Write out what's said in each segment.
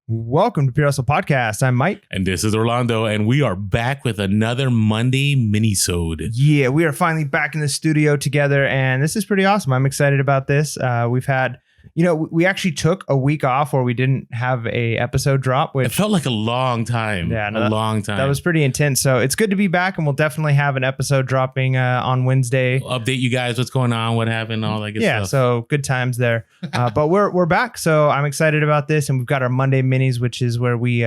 Welcome to PHP Shirts Podcast. I'm Mike. And this is Orlando, and we are back with another Monday mini-sode. Yeah, we are finally back in the studio together, and this is pretty awesome. I'm excited about this. We've had, we actually took a week off where we didn't have a episode drop. Which it felt like a long time. Yeah, long time. That was pretty intense. So it's good to be back, and we'll definitely have an episode dropping on Wednesday. We'll update you guys what's going on, what happened, all that good stuff. Yeah, so good times there. But we're back, so I'm excited about this, and we've got our Monday minis, which is where we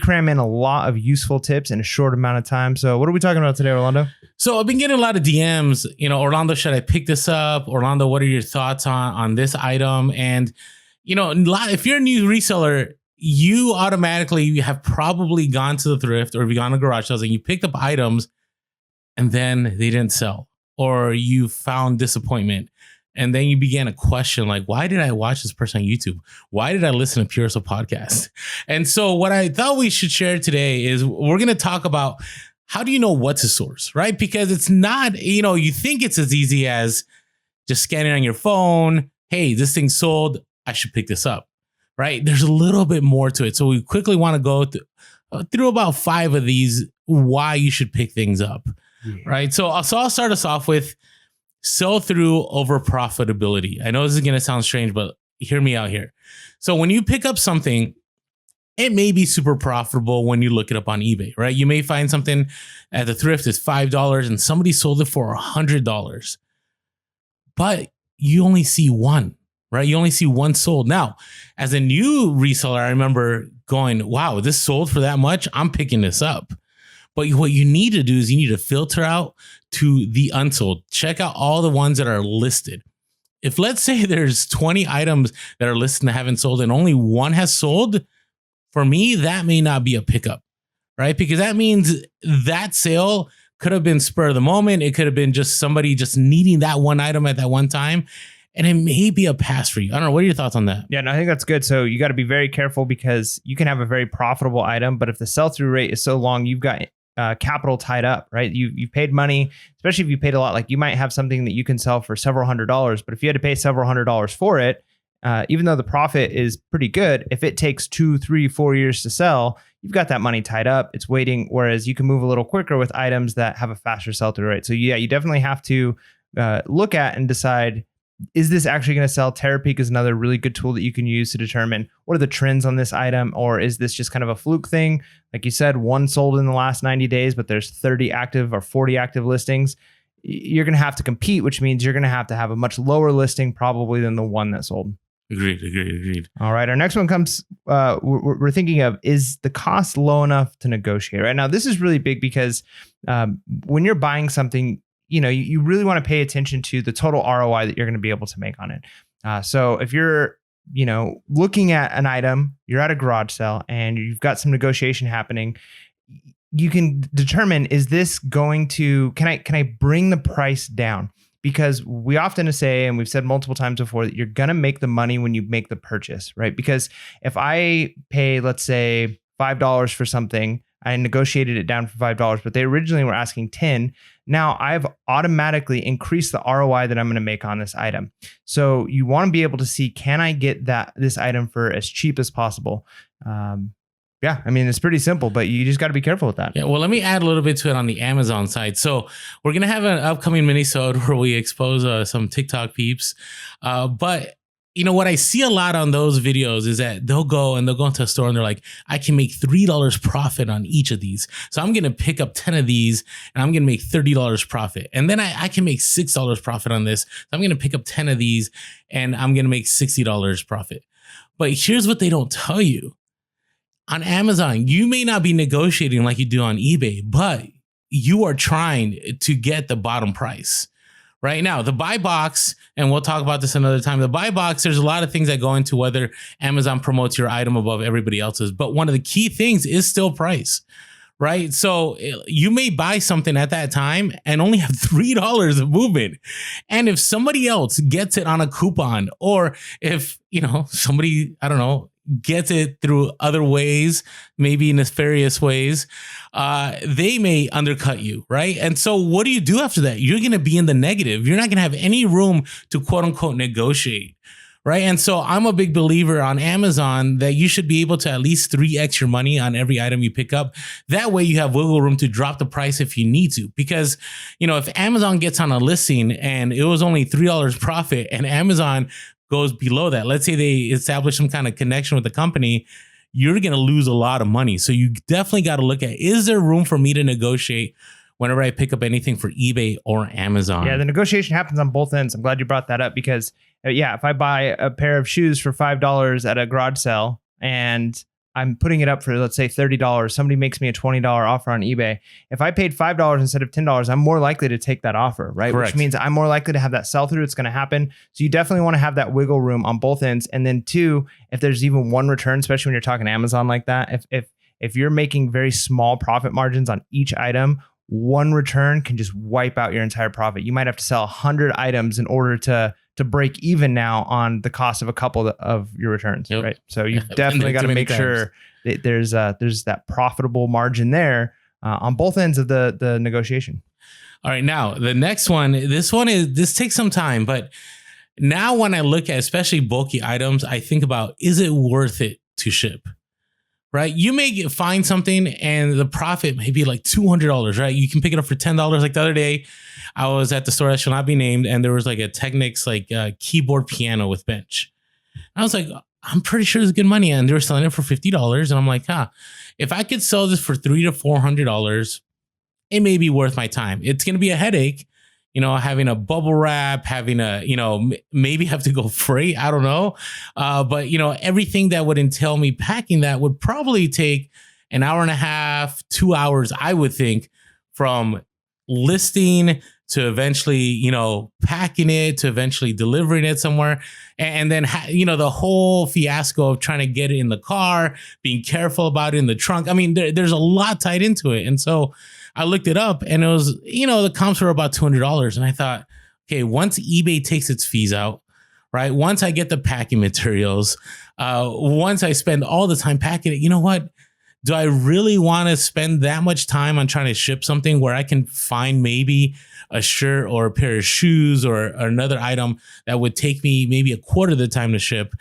cram in a lot of useful tips in a short amount of time. So what are we talking about today, Orlando? So I've been getting a lot of DMs, Orlando, should I pick this up? Orlando, what are your thoughts on this item? And, if you're a new reseller, you automatically have probably gone to the thrift or if you've gone to garage sales and you picked up items and then they didn't sell, or you found disappointment. And then you began to question, like, why did I watch this person on YouTube? Why did I listen to PHP Shirts podcast? And so what I thought we should share today is we're going to talk about how do you know what to source, right? Because it's not, you think it's as easy as just scanning on your phone. Hey, this thing's sold. I should pick this up, right? There's a little bit more to it. So we quickly want to go through about 5 of these, why you should pick things up, right? So I'll start us off with sell through over profitability. I know this is going to sound strange, but hear me out here. So when you pick up something, it may be super profitable when you look it up on eBay, right? You may find something at the thrift is $5 and somebody sold it for $100, but you only see one, right? You only see one sold. Now, as a new reseller, I remember going, wow, this sold for that much. I'm picking this up. But what you need to do is you need to filter out to the unsold. Check out all the ones that are listed. If let's say there's 20 items that are listed and haven't sold and only one has sold, for me, that may not be a pickup, right? Because that means that sale could have been spur of the moment. It could have been just somebody just needing that one item at that one time. And it may be a pass for you. I don't know. What are your thoughts on that? Yeah, no, I think that's good. So you got to be very careful because you can have a very profitable item, but if the sell-through rate is so long, you've got capital tied up, right? You've paid money, especially if you paid a lot. Like you might have something that you can sell for several $100s, but if you had to pay several $100s for it, even though the profit is pretty good, if it takes 2, 3, 4 years to sell, you've got that money tied up. It's waiting. Whereas you can move a little quicker with items that have a faster sell-through rate. So yeah, you definitely have to look at and decide, is this actually going to sell? Terapeak is another really good tool that you can use to determine what are the trends on this item, or is this just kind of a fluke thing? Like you said, one sold in the last 90 days, but there's 30 active or 40 active listings. You're going to have to compete, which means you're going to have a much lower listing probably than the one that sold. Agreed. All right. Our next one comes, we're thinking of, is the cost low enough to negotiate? Right now, this is really big because when you're buying something, you really want to pay attention to the total ROI that you're going to be able to make on it. So if you're, looking at an item, you're at a garage sale and you've got some negotiation happening, you can determine, is this going to, can I bring the price down? Because we often say, and we've said multiple times before, that you're going to make the money when you make the purchase, right? Because if I pay, let's say $5 for something, I negotiated it down for $5, but they originally were asking 10. Now I've automatically increased the ROI that I'm going to make on this item. So you want to be able to see, can I get this item for as cheap as possible? Yeah, I mean, it's pretty simple, but you just got to be careful with that. Yeah, well, let me add a little bit to it on the Amazon side. So we're going to have an upcoming mini-sode where we expose some TikTok peeps. But what I see a lot on those videos is that they'll go into a store and they're like, I can make $3 profit on each of these. So I'm going to pick up 10 of these and I'm going to make $30 profit. And then I can make $6 profit on this. So I'm going to pick up 10 of these and I'm going to make $60 profit. But here's what they don't tell you. On Amazon, you may not be negotiating like you do on eBay, but you are trying to get the bottom price. Right now, the buy box, and we'll talk about this another time, the buy box, there's a lot of things that go into whether Amazon promotes your item above everybody else's. But one of the key things is still price, right? So you may buy something at that time and only have $3 of movement. And if somebody else gets it on a coupon, or if, somebody, I don't know, gets it through other ways, maybe nefarious ways, they may undercut you, right? And so what do you do after that? You're going to be in the negative. You're not going to have any room to quote unquote negotiate, right? And so I'm a big believer on Amazon that you should be able to at least 3x your money on every item you pick up. That way you have wiggle room to drop the price if you need to. Because, if Amazon gets on a listing and it was only $3 profit and Amazon goes below that, let's say they establish some kind of connection with the company, you're going to lose a lot of money. So you definitely got to look at, is there room for me to negotiate whenever I pick up anything for eBay or Amazon? Yeah, the negotiation happens on both ends. I'm glad you brought that up because, if I buy a pair of shoes for $5 at a garage sale and I'm putting it up for, let's say, $30, somebody makes me a $20 offer on eBay. If I paid $5 instead of $10, I'm more likely to take that offer, right? Correct. Which means I'm more likely to have that sell through. It's going to happen. So you definitely want to have that wiggle room on both ends. And then two, if there's even one return, especially when you're talking Amazon like that, if you're making very small profit margins on each item, one return can just wipe out your entire profit. You might have to sell 100 items in order to break even now on the cost of a couple of your returns, right? So you've definitely got to make sure that there's that profitable margin there on both ends of the negotiation. All right, now the next one, this takes some time, but now when I look at especially bulky items, I think about, is it worth it to ship? Right? You may find something and the profit may be like $200, right? You can pick it up for $10. Like the other day, I was at the store that shall not be named, and there was like a Technics keyboard piano with bench. I was like, I'm pretty sure it's good money, and they were selling it for $50. And I'm like, if I could sell this for $300 to $400, it may be worth my time. It's going to be a headache, having a bubble wrap, having maybe have to go freight. I don't know. But everything that would entail me packing that would probably take an hour and a half, 2 hours, I would think, from listing to eventually, packing it, to eventually delivering it somewhere. And then, the whole fiasco of trying to get it in the car, being careful about it in the trunk. I mean, there's a lot tied into it. And so I looked it up and it was, the comps were about $200. And I thought, okay, once eBay takes its fees out, right? Once I get the packing materials, once I spend all the time packing it, you know what? Do I really want to spend that much time on trying to ship something where I can find maybe a shirt or a pair of shoes or another item that would take me maybe a quarter of the time to ship?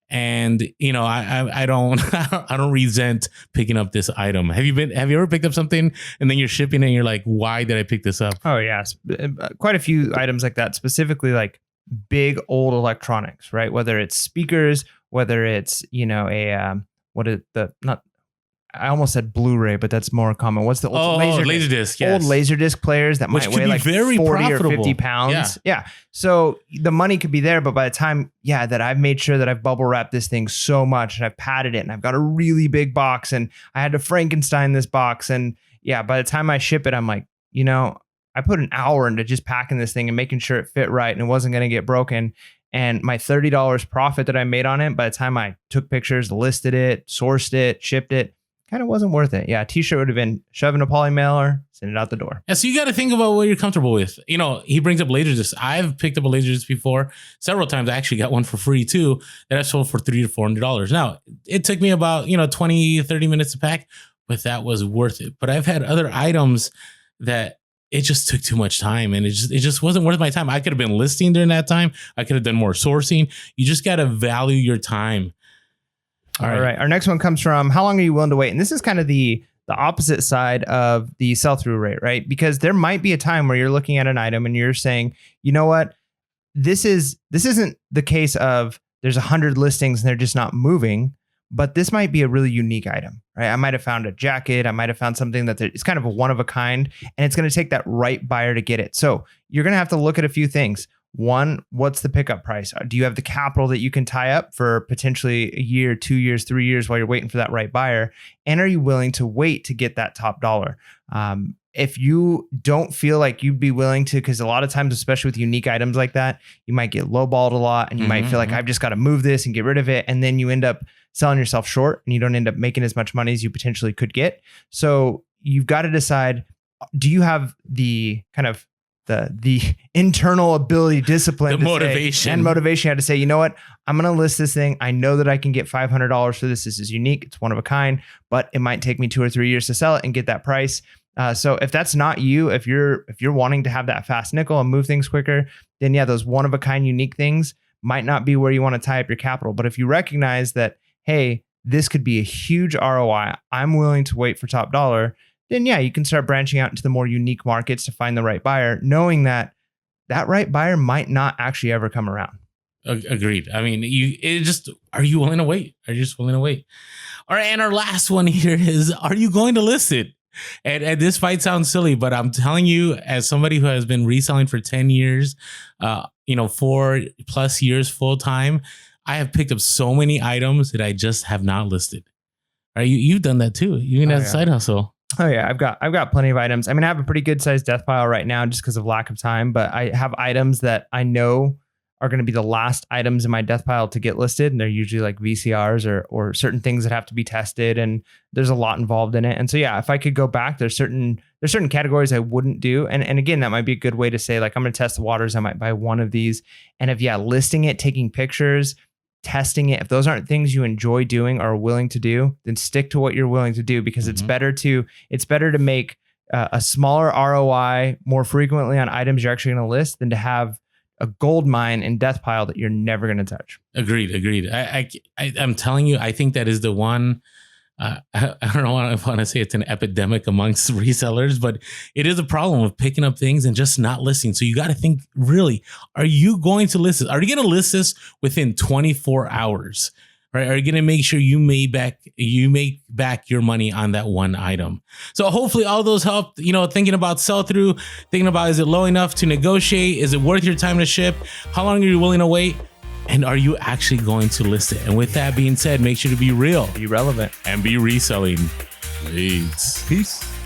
And I don't resent picking up this item. Have you ever picked up something and then you're shipping it and you're like, why did I pick this up? Oh yes, quite a few items like that, specifically like big old electronics, right? Whether it's speakers, whether it's I almost said Blu-ray, but that's more common. What's the old Laserdisc? Yes. Old Laserdisc players that might weigh like very 40 profitable. or 50 pounds. Yeah. So the money could be there, but by the time, that I've made sure that I've bubble wrapped this thing so much and I've padded it and I've got a really big box and I had to Frankenstein this box. And by the time I ship it, I'm like, I put an hour into just packing this thing and making sure it fit right and it wasn't going to get broken. And my $30 profit that I made on it, by the time I took pictures, listed it, sourced it, shipped it, kind of wasn't worth it. Yeah, a t-shirt would have been shove in a poly mailer, send it out the door. Yeah, so you got to think about what you're comfortable with. He brings up Laserdisc. I've picked up a Laserdisc before several times. I actually got one for free too that I sold for $300 to $400. Now, it took me about 20, 30 minutes to pack, but that was worth it. But I've had other items that it just took too much time and it just wasn't worth my time. I could have been listing during that time. I could have done more sourcing. You just got to value your time. All right. Our next one comes from, how long are you willing to wait? And this is kind of the opposite side of the sell-through rate, right? Because there might be a time where you're looking at an item and you're saying, you know what? This isn't the case of there's 100 listings and they're just not moving, but this might be a really unique item, right? I might have found a jacket. I might have found something that it's kind of a one of a kind, and it's going to take that right buyer to get it. So you're going to have to look at a few things. One, what's the pickup price? Do you have the capital that you can tie up for potentially a year, 2 years, 3 years while you're waiting for that right buyer? And are you willing to wait to get that top dollar? If you don't feel like you'd be willing to, because a lot of times, especially with unique items like that, you might get lowballed a lot and you might feel like I've just got to move this and get rid of it. And then you end up selling yourself short and you don't end up making as much money as you potentially could get. So you've got to decide, do you have the kind of the internal ability, discipline, and motivation to say, you know what, I'm going to list this thing. I know that I can get $500 for this. This is unique. It's one of a kind, but it might take me 2 or 3 years to sell it and get that price. So if that's not you, if you're wanting to have that fast nickel and move things quicker, then those one of a kind unique things might not be where you want to tie up your capital. But if you recognize that, hey, this could be a huge ROI, I'm willing to wait for top dollar, then yeah, you can start branching out into the more unique markets to find the right buyer, knowing that that right buyer might not actually ever come around. Agreed. I mean, are you willing to wait? Are you just willing to wait? All right. And our last one here is, are you going to list it? And this might sound silly, but I'm telling you, as somebody who has been reselling for 10 years, 4+ years full time, I have picked up so many items that I just have not listed. All right. You've done that too. Even as a side hustle. Oh yeah, I've got plenty of items. I mean, I have a pretty good sized death pile right now just because of lack of time, but I have items that I know are going to be the last items in my death pile to get listed. And they're usually like VCRs or certain things that have to be tested. And there's a lot involved in it. And so, yeah, if I could go back, there's certain categories I wouldn't do. And again, that might be a good way to say, like, I'm going to test the waters. I might buy one of these. And if, listing it, taking pictures, testing it, if those aren't things you enjoy doing or are willing to do, then stick to what you're willing to do, because it's better to make a smaller ROI more frequently on items you're actually going to list than to have a gold mine and death pile that you're never going to touch. Agreed. I'm telling you, I think that is the one. I don't know if I want to say it's an epidemic amongst resellers, but it is a problem of picking up things and just not listing. So you got to think, really, are you going to list this? Are you going to list this within 24 hours? Right? Are you going to make sure you make back your money on that one item? So hopefully all those help, thinking about sell through, thinking about, is it low enough to negotiate? Is it worth your time to ship? How long are you willing to wait? And are you actually going to list it? And with that being said, make sure to be real, be relevant, and be reselling. Peace.